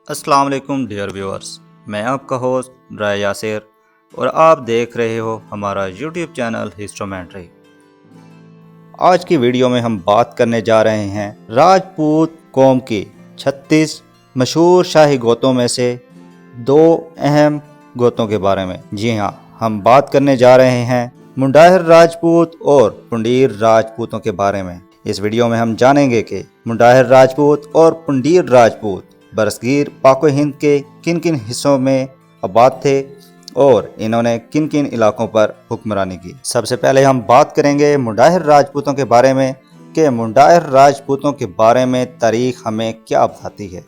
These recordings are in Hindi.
अस्सलाम वालेकुम डियर व्यूअर्स, मैं आपका होस्ट राय यासिर और आप देख रहे हो हमारा यूट्यूब चैनल हिस्टोमेट्री। आज की वीडियो में हम बात करने जा रहे हैं राजपूत कौम की 36 मशहूर शाही गोतों में से 2 अहम गोतों के बारे में। जी हाँ, हम बात करने जा रहे हैं मुंडाहिर राजपूत और पुंडीर राजपूतों के बारे में। इस वीडियो में हम जानेंगे कि मुंडाहिर राजपूत और पुंडीर राजपूत बरसगीर पाको हिंद के किन किन हिस्सों में आबाद थे और इन्होंने किन किन इलाकों पर हुक्मरानी की। सबसे पहले हम बात करेंगे मुंडाहिर राजपूतों के बारे में कि मुंडाहिर राजपूतों के बारे में तारीख हमें क्या बताती है।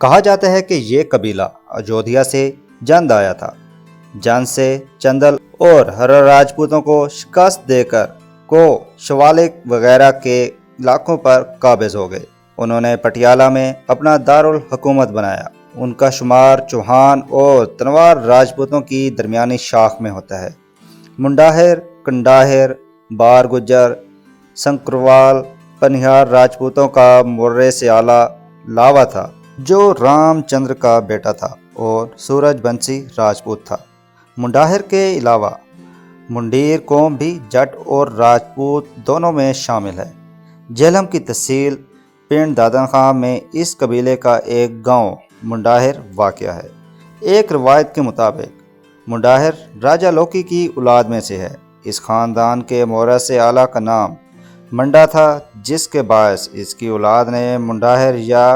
कहा जाता है कि ये कबीला अयोध्या से जंद आया था। जंद से चंदल और हर राजपूतों को शिकस्त देकर को शवालिक वगैरह के इलाकों पर काबिज हो गए। उन्होंने पटियाला में अपना दारुल हुकूमत बनाया। उनका शुमार चौहान और तनवार राजपूतों की दरमियानी शाख में होता है। मुंडाहिर, कंडाहिर, बार गुज्जर, संक्रवाल, पनिहार राजपूतों का मुर्रे से आला लावा था, जो रामचंद्र का बेटा था और सूरजवंशी राजपूत था। मुंडाहिर के अलावा मुंडीर कौम भी जट और राजपूत दोनों में शामिल है। झेलम की तहसील पिंड दादन खां में इस कबीले का एक गांव मुंडाहिर वाक़या है। एक रवायत के मुताबिक मुंडाहिर राजा लोकी की औलाद में से है। इस ख़ानदान के मोहरा से आला का नाम मंडा था, जिसके बायस इसकी औलाद ने मुंडाहिर या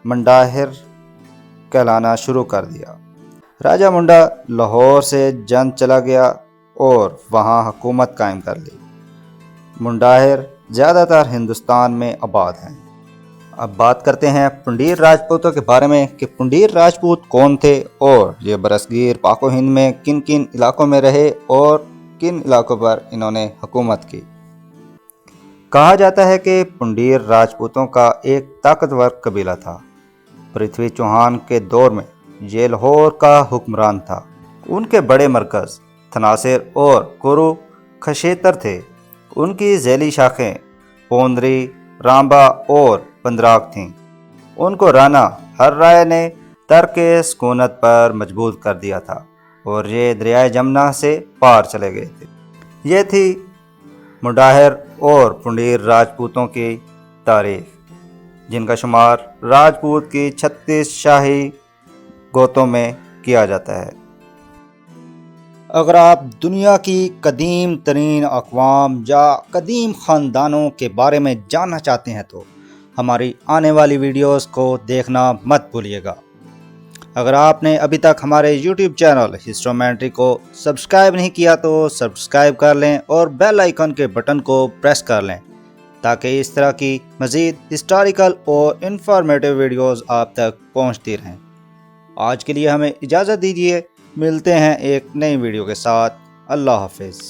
मंडाहिर कहलाना शुरू कर दिया। राजा मुंडा लाहौर से जंद चला गया और वहाँ हुकूमत कायम कर ली। मुंडाहिर ज़्यादातर हिंदुस्तान में आबाद हैं। अब बात करते हैं पुंडीर राजपूतों के बारे में कि पुंडीर राजपूत कौन थे और ये बरसगीर पाको हिंद में किन किन इलाकों में रहे और किन इलाकों पर इन्होंने हुकूमत की। कहा जाता है कि पुंडीर राजपूतों का एक ताकतवर कबीला था। पृथ्वी चौहान के दौर में ये लाहौर का हुक्मरान था। उनके बड़े मरकज़ थनासिर और कुरु खशेतर थे। उनकी झैली शाखें पोंदरी, रांबा और पंद्राक थीं। उनको राना हर राय ने तर्क सुकूनत पर मजबूर कर दिया था और ये दरियाए जमुना से पार चले गए थे। ये थी मुंडाहिर और पुंडीर राजपूतों की तारीख, जिनका शुमार राजपूत की 36 शाही गोतों में किया जाता है। अगर आप दुनिया की कदीम तरीन अक़वाम या कदीम ख़ानदानों के बारे में जानना चाहते हैं तो हमारी आने वाली वीडियोस को देखना मत भूलिएगा। अगर आपने अभी तक हमारे YouTube चैनल हिस्टोमेट्री को सब्सक्राइब नहीं किया तो सब्सक्राइब कर लें और बेल आइकन के बटन को प्रेस कर लें, ताकि इस तरह की मज़ीद हिस्टोरिकल और इंफॉर्मेटिव वीडियोस आप तक पहुंचती रहें। आज के लिए हमें इजाज़त दीजिए, मिलते हैं एक नई वीडियो के साथ। अल्लाह हाफ़िज़।